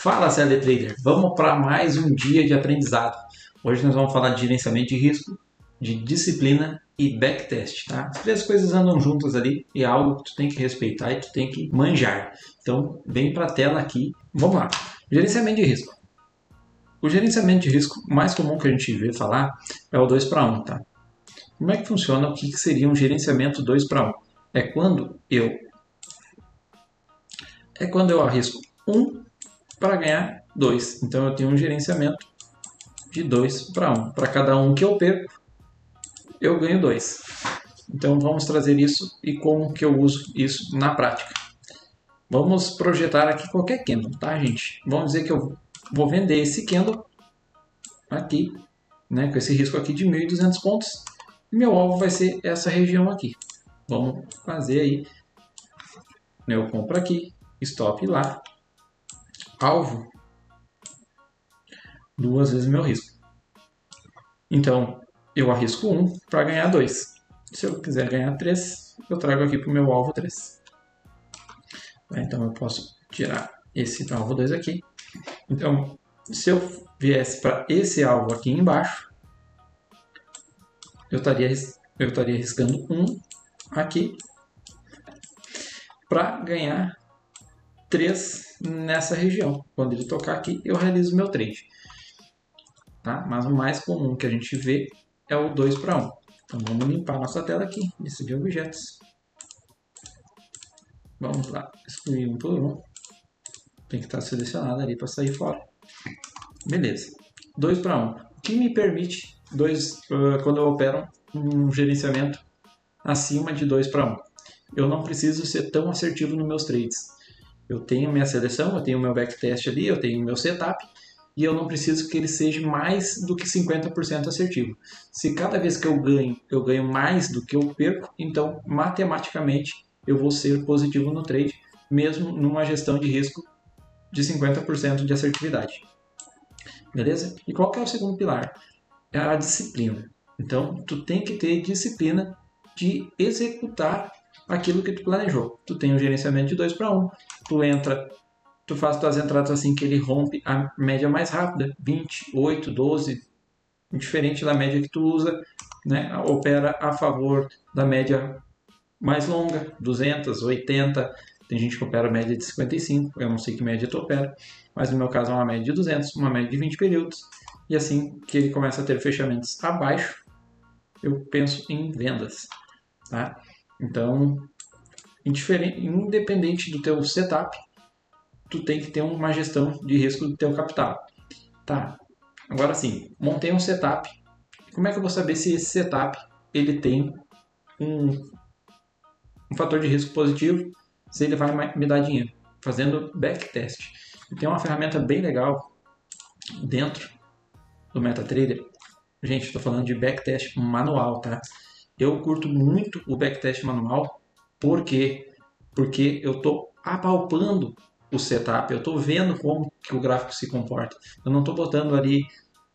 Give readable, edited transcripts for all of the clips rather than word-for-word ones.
Fala, CLD Trader! Vamos para mais um dia de aprendizado. Hoje nós vamos falar de gerenciamento de risco, de disciplina e backtest, tá? As três coisas andam juntas ali e é algo que tu tem que respeitar e tu tem que manjar. Então, vem para a tela aqui. Vamos lá. Gerenciamento de risco. O gerenciamento de risco mais comum que a gente vê falar é o 2 para 1, tá? Como é que funciona? O que seria um gerenciamento 2 para 1? É quando eu arrisco 1 para ganhar 2. Então eu tenho um gerenciamento de 2 para 1. Para cada um que eu perco, eu ganho 2. Então vamos trazer isso e como que eu uso isso na prática. Vamos projetar aqui qualquer candle, tá, gente? Vamos dizer que eu vou vender esse candle aqui, né, com esse risco aqui de 1.200 pontos. E meu alvo vai ser essa região aqui. Vamos fazer aí. Eu compro aqui, stop lá, alvo, 2 vezes meu risco. Então, eu arrisco 1 para ganhar 2. Se eu quiser ganhar 3, eu trago aqui para o meu alvo 3. Então, eu posso tirar esse alvo 2 aqui. Então, se eu viesse para esse alvo aqui embaixo, eu estaria arriscando 1 aqui para ganhar 3 nessa região. Quando ele tocar aqui, eu realizo o meu trade. Tá? Mas o mais comum que a gente vê é o 2 para 1. Então vamos limpar nossa tela aqui, lista de objetos. Vamos lá, excluir um por um. Tem que estar selecionado ali para sair fora. Beleza. 2 para 1. O que me permite quando eu opero um gerenciamento acima de 2 para 1? Eu não preciso ser tão assertivo nos meus trades. Eu tenho minha seleção, eu tenho meu backtest ali, eu tenho meu setup. E eu não preciso que ele seja mais do que 50% assertivo. Se cada vez que eu ganho mais do que eu perco, então matematicamente eu vou ser positivo no trade, mesmo numa gestão de risco de 50% de assertividade. Beleza? E qual que é o segundo pilar? É a disciplina. Então, tu tem que ter disciplina de executar aquilo que tu planejou. Tu tem um gerenciamento de 2 para 1, tu faz tuas entradas assim que ele rompe a média mais rápida, 20, 8, 12, diferente da média que tu usa, né? Opera a favor da média mais longa, 200, 80, tem gente que opera a média de 55, eu não sei que média tu opera, mas no meu caso é uma média de 200, uma média de 20 períodos, e assim que ele começa a ter fechamentos abaixo, eu penso em vendas, tá? Então, independente do teu setup, tu tem que ter uma gestão de risco do teu capital. Tá, agora sim, montei um setup. Como é que eu vou saber se esse setup ele tem um fator de risco positivo, se ele vai me dar dinheiro? Fazendo backtest. E tem uma ferramenta bem legal dentro do MetaTrader. Gente, estou falando de backtest manual, tá? Eu curto muito o backtest manual. Por quê? Porque eu estou apalpando o setup, eu estou vendo como que o gráfico se comporta. Eu não estou botando ali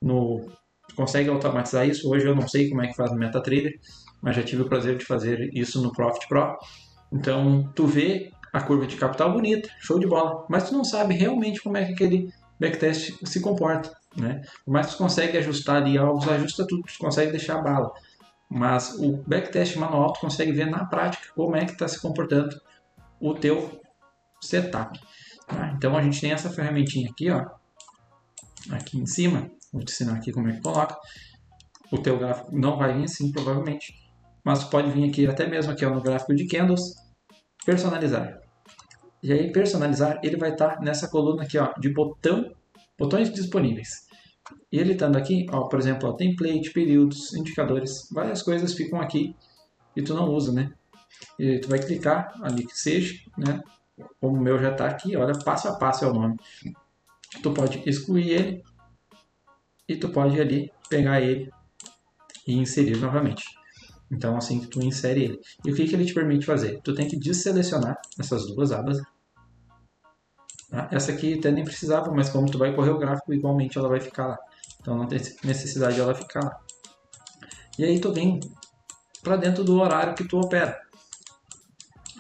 no... Consegue automatizar isso? Hoje eu não sei como é que faz no MetaTrader, mas já tive o prazer de fazer isso no Profit Pro. Então, tu vê a curva de capital bonita, show de bola, mas tu não sabe realmente como é que aquele backtest se comporta, né? Mas tu consegue ajustar ali algo, ajusta tudo, tu consegue deixar a bala. Mas o backtest manual tu consegue ver na prática como é que está se comportando o teu setup. Tá? Então a gente tem essa ferramentinha aqui, ó, aqui em cima. Vou te ensinar aqui como é que coloca. O teu gráfico não vai vir assim, provavelmente, mas pode vir aqui até mesmo aqui ó, no gráfico de candles, personalizar. E aí personalizar ele vai estar nessa coluna aqui ó, de botões disponíveis. E ele estando aqui, ó, por exemplo, ó, template, períodos, indicadores, várias coisas ficam aqui e tu não usa, né? E tu vai clicar ali que seja, né? Como o meu já está aqui, olha, passo a passo é o nome. Tu pode excluir ele e tu pode ali pegar ele e inserir novamente. Então assim que tu insere ele. E o que ele te permite fazer? Tu tem que desselecionar essas duas abas. Tá? Essa aqui até nem precisava, mas como tu vai correr o gráfico, igualmente ela vai ficar lá. Então não tem necessidade de ela ficar lá. E aí tu vem para dentro do horário que tu opera.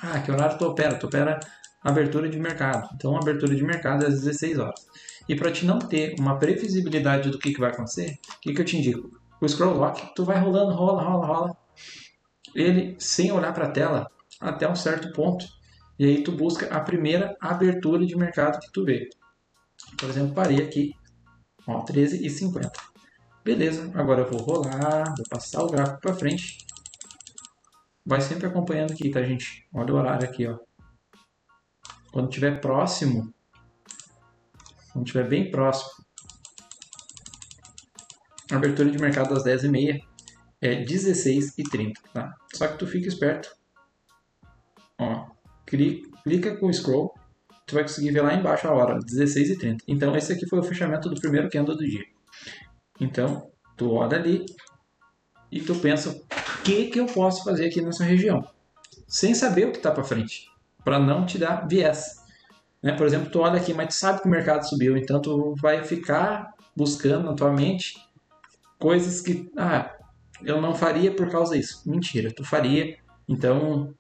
Ah, que horário tu opera? Tu opera abertura de mercado. Então, a abertura de mercado é às 16 horas. E para te não ter uma previsibilidade do que vai acontecer, o que eu te indico? O Scroll Lock, tu vai rolando, rola, ele sem olhar para a tela até um certo ponto. E aí tu busca a primeira abertura de mercado que tu vê. Por exemplo, parei aqui, ó, 13,50. Beleza, agora eu vou rolar, vou passar o gráfico para frente. Vai sempre acompanhando aqui, tá, gente? Olha o horário aqui, ó. Quando estiver próximo, quando estiver bem próximo, a abertura de mercado às 10h30 é 16h30, tá? Só que tu fica esperto. Ó, clica com o scroll, tu vai conseguir ver lá embaixo a hora, 16h30. Então esse aqui foi o fechamento do primeiro candle do dia. Então, tu olha ali e tu pensa, o que eu posso fazer aqui nessa região? Sem saber o que está para frente, para não te dar viés. Né? Por exemplo, tu olha aqui, mas tu sabe que o mercado subiu, então tu vai ficar buscando na tua mente coisas que, eu não faria por causa disso. Mentira, tu faria. Então,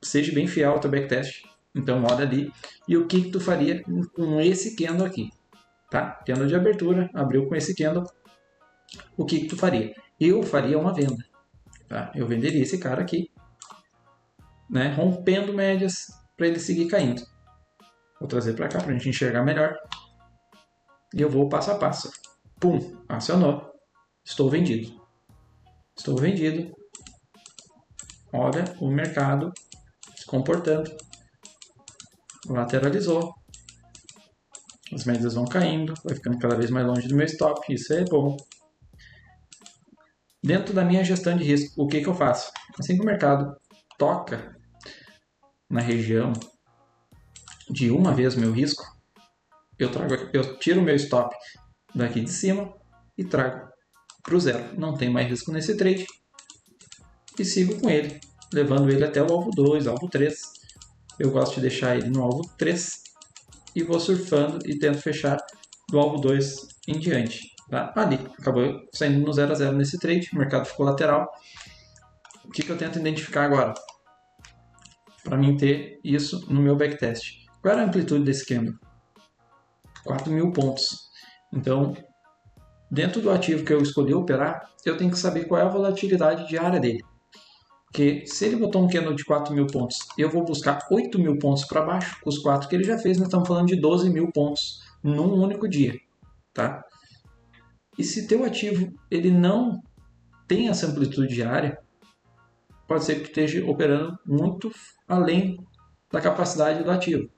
seja bem fiel ao teu backtest. Então, olha ali. E o que tu faria com esse candle aqui? Tá? Candle de abertura, abriu com esse candle. O que tu faria? Eu faria uma venda. Tá? Eu venderia esse cara aqui, né? Rompendo médias para ele seguir caindo. Vou trazer para cá para a gente enxergar melhor. E eu vou passo a passo. Pum, acionou. Estou vendido. Estou vendido. Olha o mercado se comportando. Lateralizou. As médias vão caindo. Vai ficando cada vez mais longe do meu stop. Isso é bom. Dentro da minha gestão de risco, o que eu faço? Assim que o mercado toca na região de uma vez o meu risco, eu tiro o meu stop daqui de cima e trago para o zero. Não tem mais risco nesse trade e sigo com ele, levando ele até o alvo 2, alvo 3. Eu gosto de deixar ele no alvo 3 e vou surfando e tento fechar do alvo 2 em diante. Tá? Ali, acabou saindo no 0 a 0 nesse trade, o mercado ficou lateral. O que eu tento identificar agora? Para mim ter isso no meu backtest. Qual era a amplitude desse candle? 4.000 pontos. Então, dentro do ativo que eu escolhi operar, eu tenho que saber qual é a volatilidade diária dele. Porque se ele botou um candle de 4.000 pontos, eu vou buscar 8.000 pontos para baixo, os 4 que ele já fez, nós estamos falando de 12.000 pontos num único dia. Tá? E se teu ativo ele não tem essa amplitude diária, pode ser que tu esteja operando muito além da capacidade do ativo.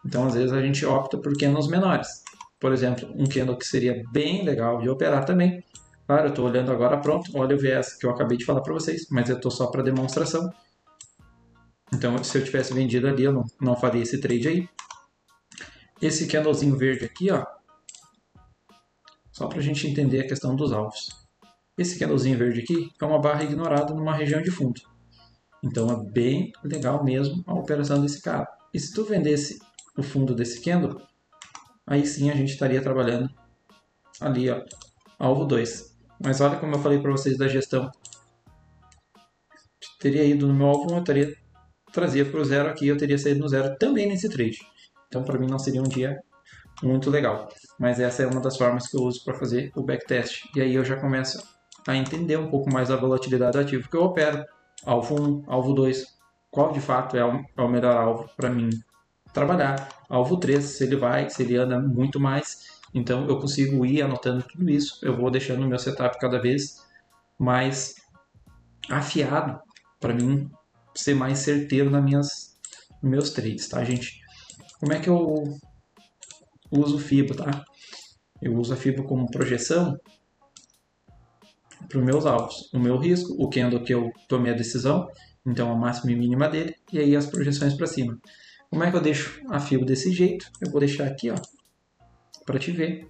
Então, às vezes, a gente opta por candles menores. Por exemplo, um candle que seria bem legal de operar também. Claro, eu estou olhando agora pronto, olha o viés que eu acabei de falar para vocês, mas eu estou só para demonstração. Então, se eu tivesse vendido ali, eu não faria esse trade aí. Esse candlezinho verde aqui, ó, só para a gente entender a questão dos alvos. Esse candlezinho verde aqui é uma barra ignorada numa região de fundo. Então, é bem legal mesmo a operação desse cara. E se tu vendesse o fundo desse candle, aí sim a gente estaria trabalhando ali, ó, alvo 2. Mas olha como eu falei para vocês da gestão. Teria ido no meu alvo 1, eu trazia para o zero aqui, eu teria saído no zero também nesse trade. Então para mim não seria um dia muito legal. Mas essa é uma das formas que eu uso para fazer o backtest. E aí eu já começo a entender um pouco mais a volatilidade do ativo que eu opero. Alvo 1, alvo 2, qual de fato é o melhor alvo para mim trabalhar. Alvo 3, se ele anda muito mais. Então eu consigo ir anotando tudo isso. Eu vou deixando o meu setup cada vez mais afiado para mim ser mais certeiro nos meus trades, tá, gente? Como é que eu uso o FIBO, tá? Eu uso a FIBO como projeção para os meus alvos. O meu risco, o candle que eu tomei a decisão, então a máxima e mínima dele, e aí as projeções para cima. Como é que eu deixo a FIBO desse jeito? Eu vou deixar aqui, ó, para te ver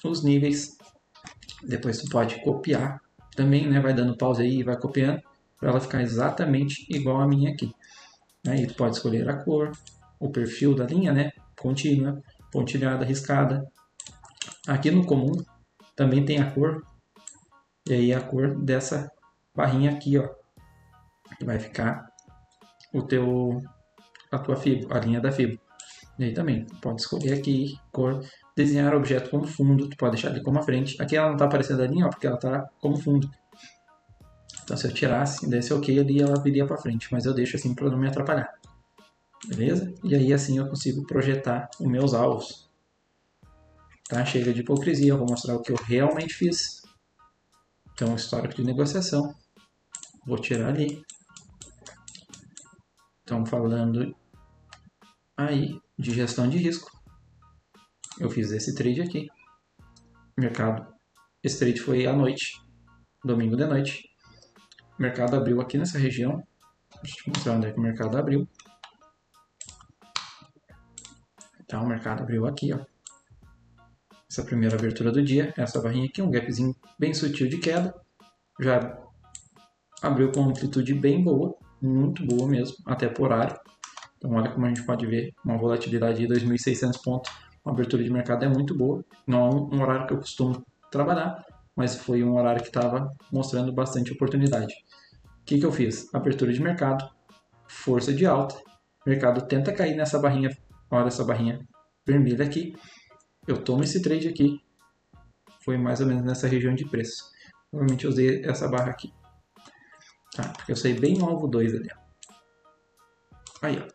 os níveis. Depois tu pode copiar também, né? Vai dando pause aí e vai copiando para ela ficar exatamente igual a minha aqui. Aí tu pode escolher a cor, o perfil da linha, né? Contínua, pontilhada, riscada. Aqui no comum também tem a cor, e aí a cor dessa barrinha aqui, ó, que vai ficar o teu a tua FIBO, a linha da FIBO. E aí também, pode escolher aqui, cor, desenhar objeto como fundo, tu pode deixar ali como a frente. Aqui ela não está aparecendo a linha, ó, porque ela está como fundo. Então se eu tirasse e desse OK ali, ela viria para frente, mas eu deixo assim para não me atrapalhar. Beleza? E aí assim eu consigo projetar os meus alvos. Tá? Chega de hipocrisia, eu vou mostrar o que eu realmente fiz. Então, histórico de negociação. Vou tirar ali. Estamos falando aí de gestão de risco. Eu fiz esse trade aqui. Mercado. Esse trade foi à noite. Domingo de noite. O mercado abriu aqui nessa região. Deixa eu te mostrar onde é que o mercado abriu. Então, o mercado abriu aqui, ó. Essa primeira abertura do dia. Essa barrinha aqui, um gapzinho bem sutil de queda. Já abriu com amplitude bem boa. Muito boa mesmo, até por horário. Então, olha como a gente pode ver uma volatilidade de 2.600 pontos. Uma abertura de mercado é muito boa. Não é um horário que eu costumo trabalhar, mas foi um horário que estava mostrando bastante oportunidade. O que eu fiz? Abertura de mercado, força de alta. O mercado tenta cair nessa barrinha. Olha essa barrinha vermelha aqui. Eu tomo esse trade aqui. Foi mais ou menos nessa região de preço. Provavelmente eu usei essa barra aqui. Tá, porque eu saí bem no alvo 2 ali. Aí, ó.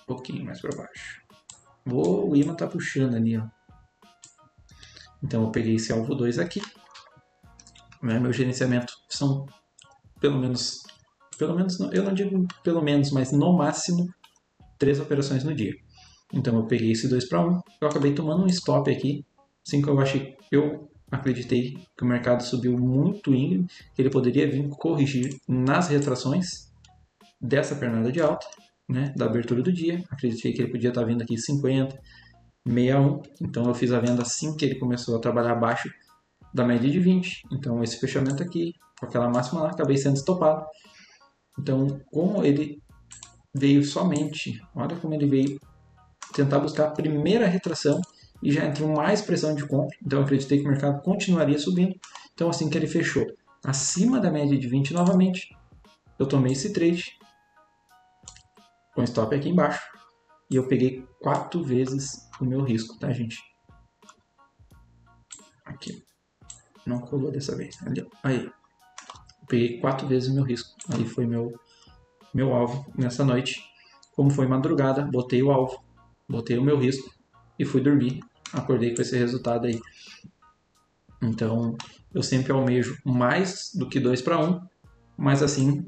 Um pouquinho mais para baixo. O imã tá puxando ali, ó. Então eu peguei esse alvo 2 aqui. Meu gerenciamento são pelo menos, eu não digo pelo menos, mas no máximo 3 operações no dia. Então eu peguei esse 2 para 1. Eu acabei tomando um stop aqui. Assim que eu acreditei que o mercado subiu muito íngreme, que ele poderia vir corrigir nas retrações dessa pernada de alta, né, da abertura do dia. Acreditei que ele podia estar vindo aqui 50, 61. Então eu fiz a venda assim que ele começou a trabalhar abaixo da média de 20. Então esse fechamento aqui, com aquela máxima lá, acabei sendo estopado. Então, como ele veio somente, olha como ele veio tentar buscar a primeira retração e já entrou mais pressão de compra. Então eu acreditei que o mercado continuaria subindo. Então assim que ele fechou acima da média de 20 novamente, eu tomei esse trade com stop aqui embaixo e eu peguei 4 vezes o meu risco, tá, gente? Aqui. Não colou dessa vez. Ali, aí. Eu peguei 4 vezes o meu risco. Aí foi meu alvo nessa noite. Como foi madrugada, botei o alvo, botei o meu risco e fui dormir. Acordei com esse resultado aí. Então, eu sempre almejo mais do que 2 para 1, mas assim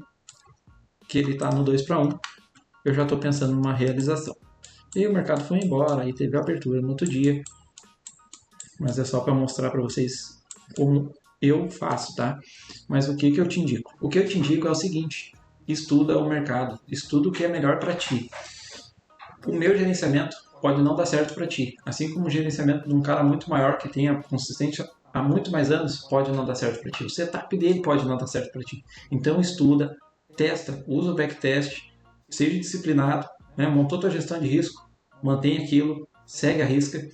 que ele está no 2 para 1, eu já estou pensando numa realização. E o mercado foi embora, aí teve a abertura no outro dia. Mas é só para mostrar para vocês como eu faço, tá? Mas o que eu te indico? O que eu te indico é o seguinte: estuda o mercado, estuda o que é melhor para ti. O meu gerenciamento pode não dar certo para ti, assim como o gerenciamento de um cara muito maior que tenha consistência há muito mais anos pode não dar certo para ti. O setup dele pode não dar certo para ti. Então estuda, testa, usa o backtest, seja disciplinado, né? Montou tua gestão de risco, mantém aquilo, segue a risca,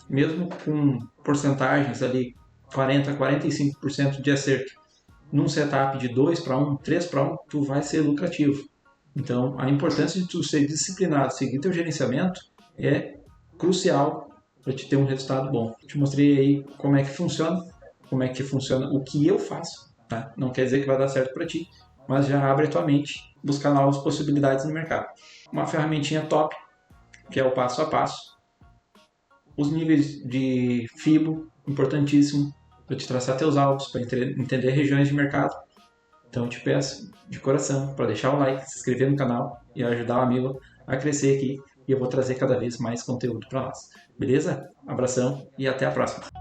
mesmo com porcentagens ali 40 a 45% de acerto. Num setup de 2 para 1, 3 para 1, tu vai ser lucrativo. Então, a importância de tu ser disciplinado, seguir teu gerenciamento é crucial para te ter um resultado bom. Eu te mostrei aí como é que funciona o que eu faço, tá? Não quer dizer que vai dar certo para ti, mas já abre a tua mente, buscar novas possibilidades no mercado. Uma ferramentinha top, que é o passo a passo. Os níveis de FIBO, importantíssimo, para te traçar teus alvos, para entender regiões de mercado. Então eu te peço de coração para deixar o like, se inscrever no canal e ajudar o amigo a crescer aqui. E eu vou trazer cada vez mais conteúdo para nós. Beleza? Abração e até a próxima.